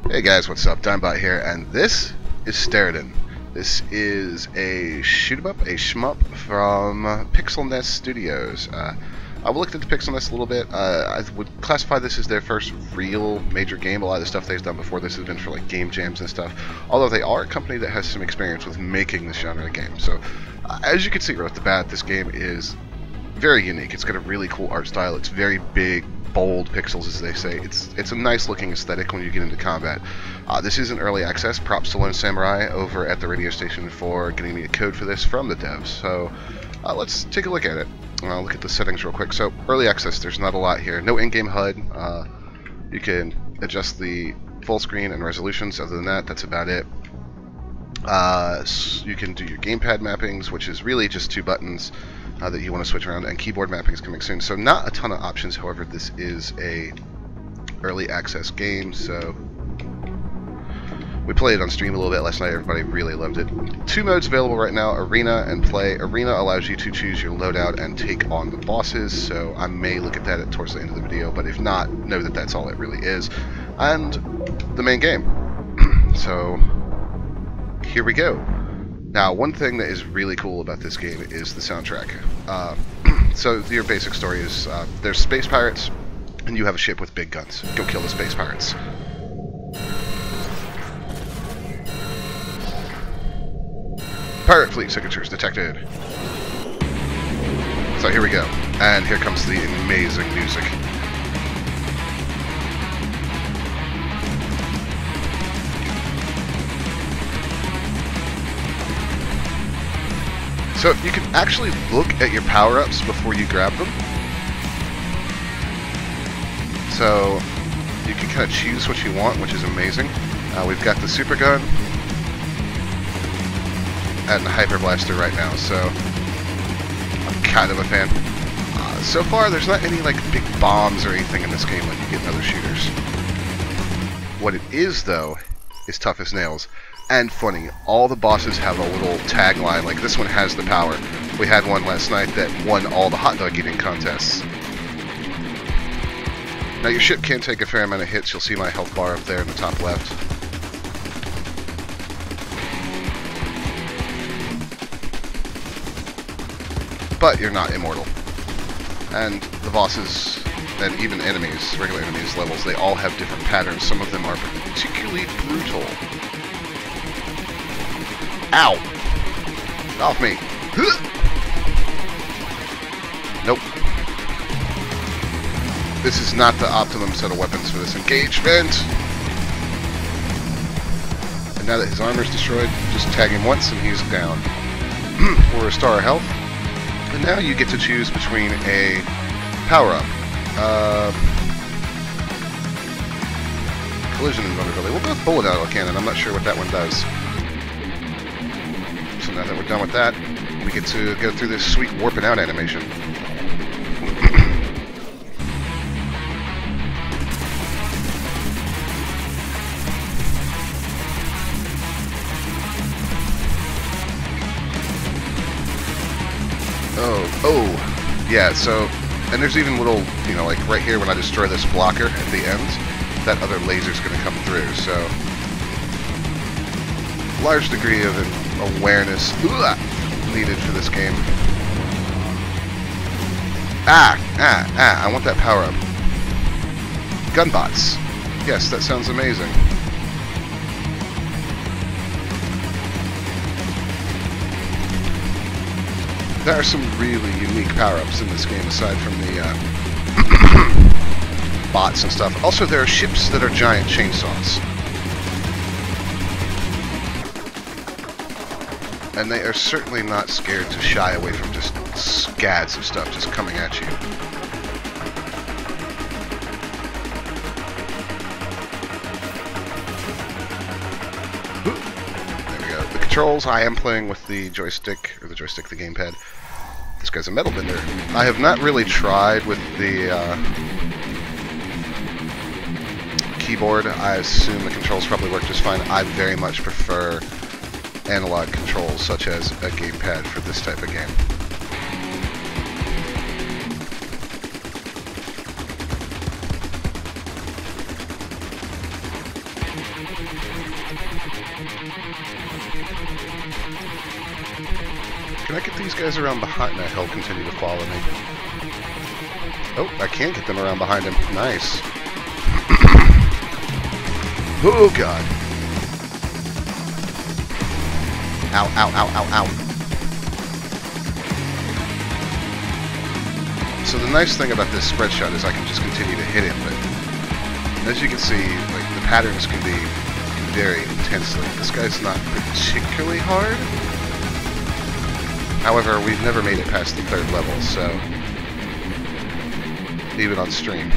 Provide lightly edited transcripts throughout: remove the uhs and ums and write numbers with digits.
Hey guys, what's up? Digmbot here, and this is Steredenn. This is a shoot-em-up, a shmup from PixelNoise Studios. I looked into PixelNoise a little bit. I would classify this as their first real major game. A lot of the stuff they've done before this has been for like game jams and stuff. Although they are a company that has some experience with making this genre of game. So, as you can see right off the bat, this game is very unique. It's got a really cool art style. It's very big, bold pixels, as they say. It's a nice looking aesthetic when you get into combat. This is an early access. Props to Lone Samurai over at the radio station for getting me a code for this from the devs. So let's take a look at it. I'll look at the settings real quick. So early access, there's not a lot here. No in-game HUD. You can adjust the full screen and resolutions. Other than that, that's about it. You can do your gamepad mappings, which is really just two buttons that you want to switch around, and keyboard mappings coming soon. So not a ton of options. However, this is a early access game, so we played it on stream a little bit last night. Everybody really loved it. Two modes available right now: Arena and Play. Arena allows you to choose your loadout and take on the bosses, so I may look at that towards the end of the video, but if not, know that that's all it really is. And the main game. So here we go. Now, one thing that is really cool about this game is the soundtrack. So your basic story is there's space pirates, and you have a ship with big guns. Go kill the space pirates. Pirate fleet signatures detected. So here we go. And here comes the amazing music. So you can actually look at your power-ups before you grab them. So you can kind of choose what you want, which is amazing. We've got the super gun and the hyper blaster right now, so I'm kind of a fan. So far, there's not any like big bombs or anything in this game like you get in other shooters. What it is, though, is tough as nails. And funny, all the bosses have a little tagline, like this one has the power. We had one last night that won all the hot dog eating contests. Now your ship can take a fair amount of hits. You'll see my health bar up there in the top left. But you're not immortal. And the bosses, and even enemies, regular enemies levels, they all have different patterns. Some of them are particularly brutal. Ow! Get off me! Nope. This is not the optimum set of weapons for this engagement. And now that his armor's destroyed, just tag him once and he's down. We'll restore our health. And now you get to choose between a power-up. Collision invulnerability. We'll go with bullet arrow cannon. I'm not sure what that one does. So now that we're done with that, we get to go through this sweet warping out animation. Oh, yeah, so, and there's even little, you know, like right here when I destroy this blocker at the end, that other laser's going to come through, so large degree of awareness needed for this game. I want that power up. Gunbots. Yes, that sounds amazing. There are some really unique power-ups in this game aside from the bots and stuff. Also, there are ships that are giant chainsaws. And they are certainly not scared to shy away from just scads of stuff just coming at you. There we go. The controls, I am playing with the joystick, the gamepad. This guy's a metal bender. I have not really tried with the keyboard. I assume the controls probably work just fine. I very much prefer analog controls, such as a gamepad for this type of game. Can I get these guys around behind? No, he'll continue to follow me. Oh, I can get them around behind him. Nice. Oh, God. Ow, ow, ow, ow, ow. So the nice thing about this spread shot is I can just continue to hit him, but as you can see, like, the patterns can be vary intensely. This guy's not particularly hard. However, we've never made it past the 3rd level, so even on stream.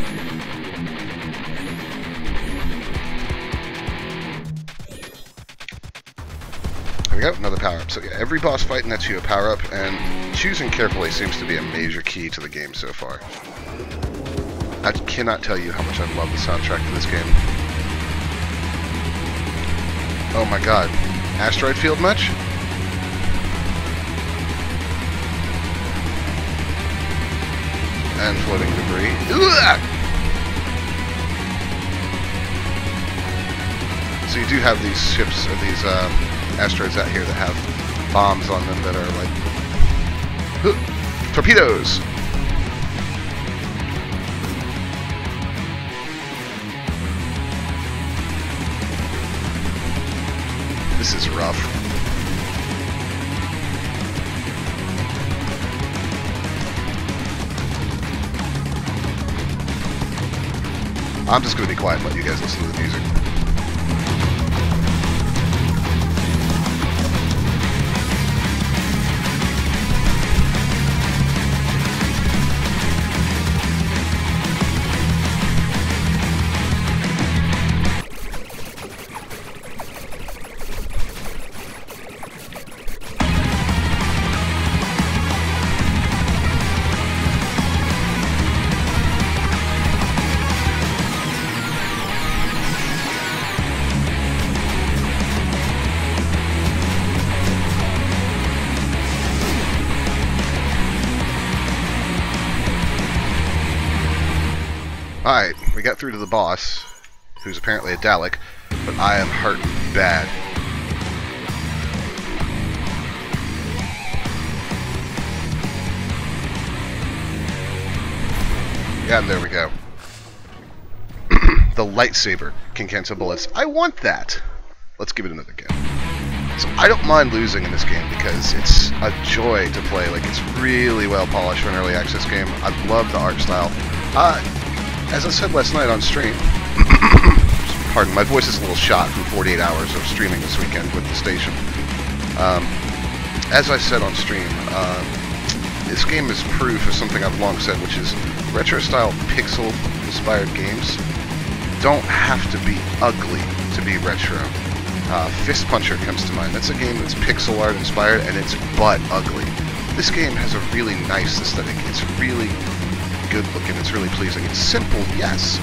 There we go, another power-up. So yeah, every boss fight nets you a power-up, and choosing carefully seems to be a major key to the game so far. I cannot tell you how much I love the soundtrack to this game. Oh my god. Asteroid field much? And floating debris. Ugh! So you do have these ships, or these asteroids out here that have bombs on them that are like torpedoes. This is rough. I'm just going to be quiet and let you guys listen to the music. Alright, we got through to the boss, who's apparently a Dalek, but I am hurt bad. Yeah, and there we go. The lightsaber can cancel bullets. I want that! Let's give it another go. So I don't mind losing in this game because it's a joy to play. Like, it's really well polished for an early access game. I love the art style. As I said last night on stream, pardon, my voice is a little shot from 48 hours of streaming this weekend with the station. As I said on stream, this game is proof of something I've long said, which is retro-style pixel-inspired games don't have to be ugly to be retro. Fist Puncher comes to mind. That's a game that's pixel art inspired, and it's butt ugly. This game has a really nice aesthetic. It's really good looking, it's really pleasing. It's simple, yes,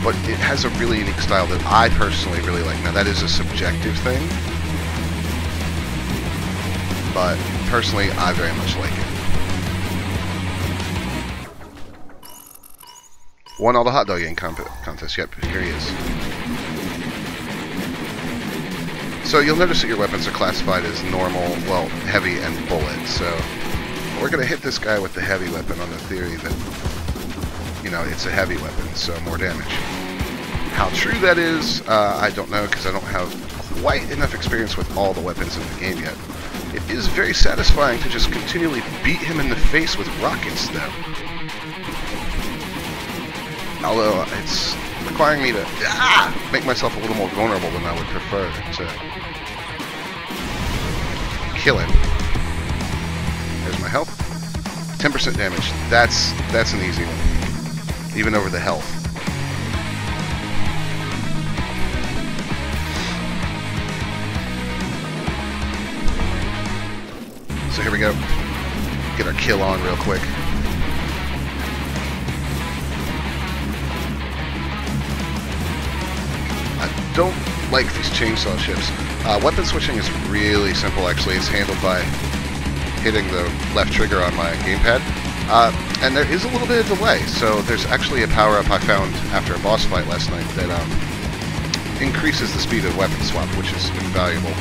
but it has a really unique style that I personally really like. Now that is a subjective thing, but personally I very much like it. Won all the hot dog eating contest. Yep, here he is. So you'll notice that your weapons are classified as normal, well, heavy, and bullet. So we're going to hit this guy with the heavy weapon on the theory that, you know, it's a heavy weapon, so more damage. How true that is, I don't know, because I don't have quite enough experience with all the weapons in the game yet. It is very satisfying to just continually beat him in the face with rockets, though. Although, it's requiring me to make myself a little more vulnerable than I would prefer to kill him. There's my health. 10% damage. That's an easy one. Even over the health. So here we go. Get our kill on real quick. I don't like these chainsaw ships. Weapon switching is really simple, actually. It's handled by hitting the left trigger on my gamepad. And there is a little bit of delay, so there's actually a power-up I found after a boss fight last night that increases the speed of weapon swap, which is invaluable.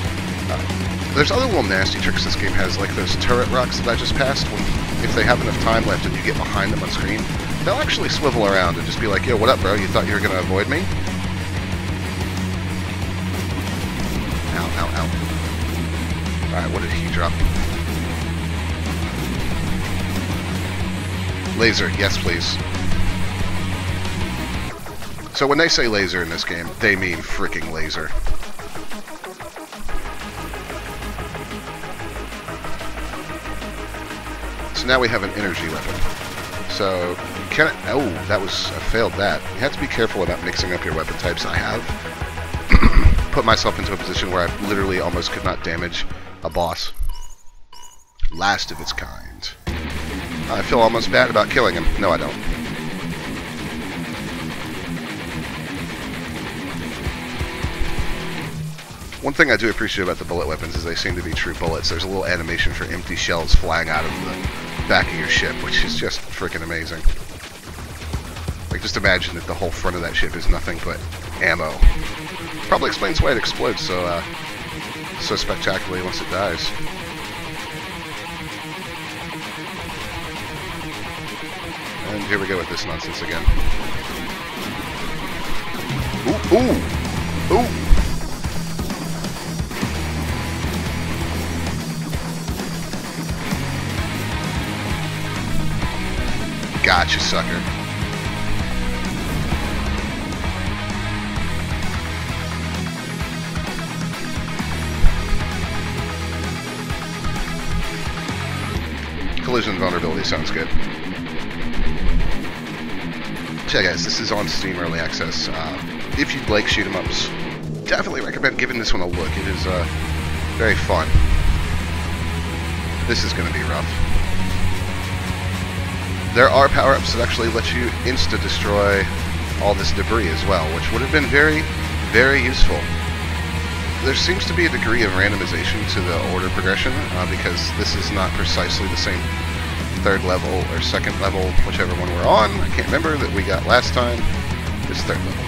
There's other little nasty tricks this game has, like those turret rocks that I just passed. If they have enough time left and you get behind them on screen, they'll actually swivel around and just be like, yo, what up, bro? You thought you were going to avoid me? Ow, ow, ow. Alright, what did he drop? Laser, yes please. So when they say laser in this game, they mean freaking laser. So now we have an energy weapon. So, can I, oh, that was, I failed that. You have to be careful about mixing up your weapon types. I have put myself into a position where I literally almost could not damage a boss. Last of its kind. I feel almost bad about killing him. No, I don't. One thing I do appreciate about the bullet weapons is they seem to be true bullets. There's a little animation for empty shells flying out of the back of your ship, which is just freaking amazing. Like, just imagine that the whole front of that ship is nothing but ammo. Probably explains why it explodes so spectacularly once it dies. And here we go with this nonsense again. Ooh, ooh, ooh! Gotcha, sucker. Collision vulnerability sounds good. So yeah, guys, this is on Steam Early Access. If you'd like shoot 'em ups, definitely recommend giving this one a look. It is very fun. This is going to be rough. There are power-ups that actually let you insta-destroy all this debris as well, which would have been very, very useful. There seems to be a degree of randomization to the order progression, because this is not precisely the same third level or second level, whichever one we're on. I can't remember that we got last time. It's third level.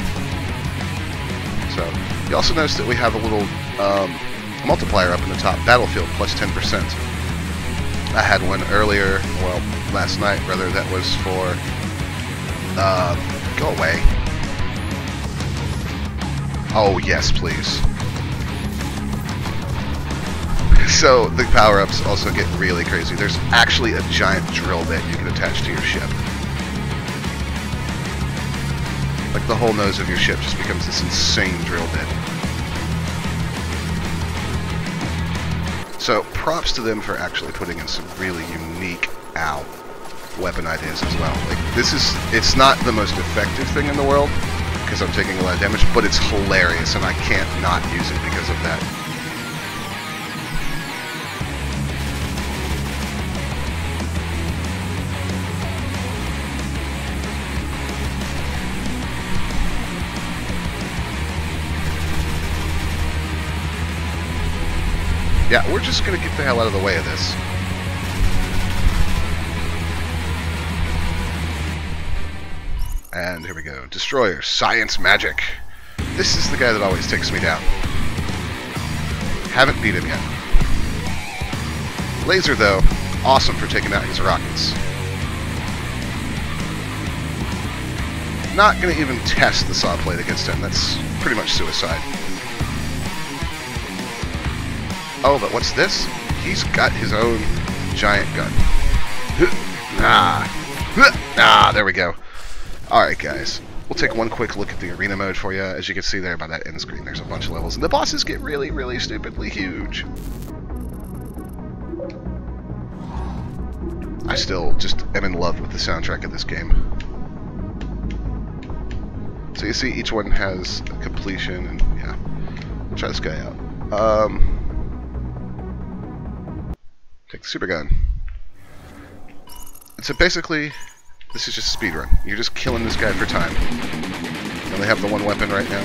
So, you also notice that we have a little multiplier up in the top, Battlefield, plus 10%. I had one earlier, well, last night, rather, that was for, go away. Oh, yes, please. So, the power-ups also get really crazy. There's actually a giant drill bit you can attach to your ship. Like, the whole nose of your ship just becomes this insane drill bit. So, props to them for actually putting in some really unique, weapon ideas as well. Like, this is, it's not the most effective thing in the world, because I'm taking a lot of damage, but it's hilarious, and I can't not use it because of that. Yeah, we're just gonna get the hell out of the way of this. And here we go. Destroyer, Science Magic. This is the guy that always takes me down. Haven't beat him yet. Laser, though, awesome for taking out his rockets. Not gonna even test the saw blade against him. That's pretty much suicide. Oh, but what's this? He's got his own giant gun. Ah, there we go. Alright, guys. We'll take one quick look at the arena mode for you. As you can see there by that end screen, there's a bunch of levels. And the bosses get really, really stupidly huge. I still just am in love with the soundtrack of this game. So you see each one has a completion, and yeah. We'll try this guy out. Take the super gun. And so basically, this is just a speed run. You're just killing this guy for time. I only have the one weapon right now.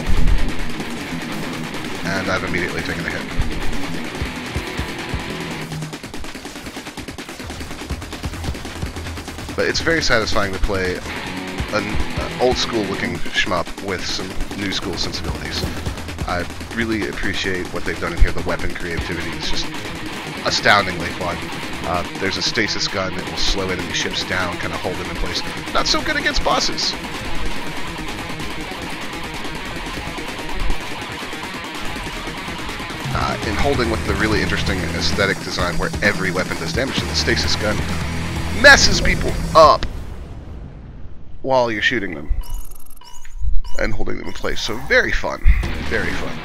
And I've immediately taken a hit. But it's very satisfying to play an old school looking shmup with some new school sensibilities. I really appreciate what they've done in here. The weapon creativity is just astoundingly fun. There's a stasis gun that will slow enemy ships down, kind of hold them in place. Not so good against bosses. In holding with the really interesting aesthetic design where every weapon does damage, and the stasis gun messes people up while you're shooting them and holding them in place. So very fun. Very fun.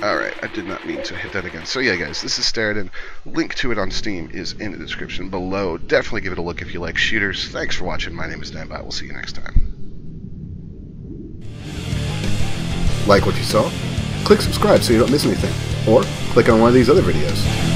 Alright, I did not mean to hit that again. So yeah, guys, this is Steredenn. Link to it on Steam is in the description below. Definitely give it a look if you like shooters. Thanks for watching. My name is Digmbot. We'll see you next time. Like what you saw? Click subscribe so you don't miss anything. Or click on one of these other videos.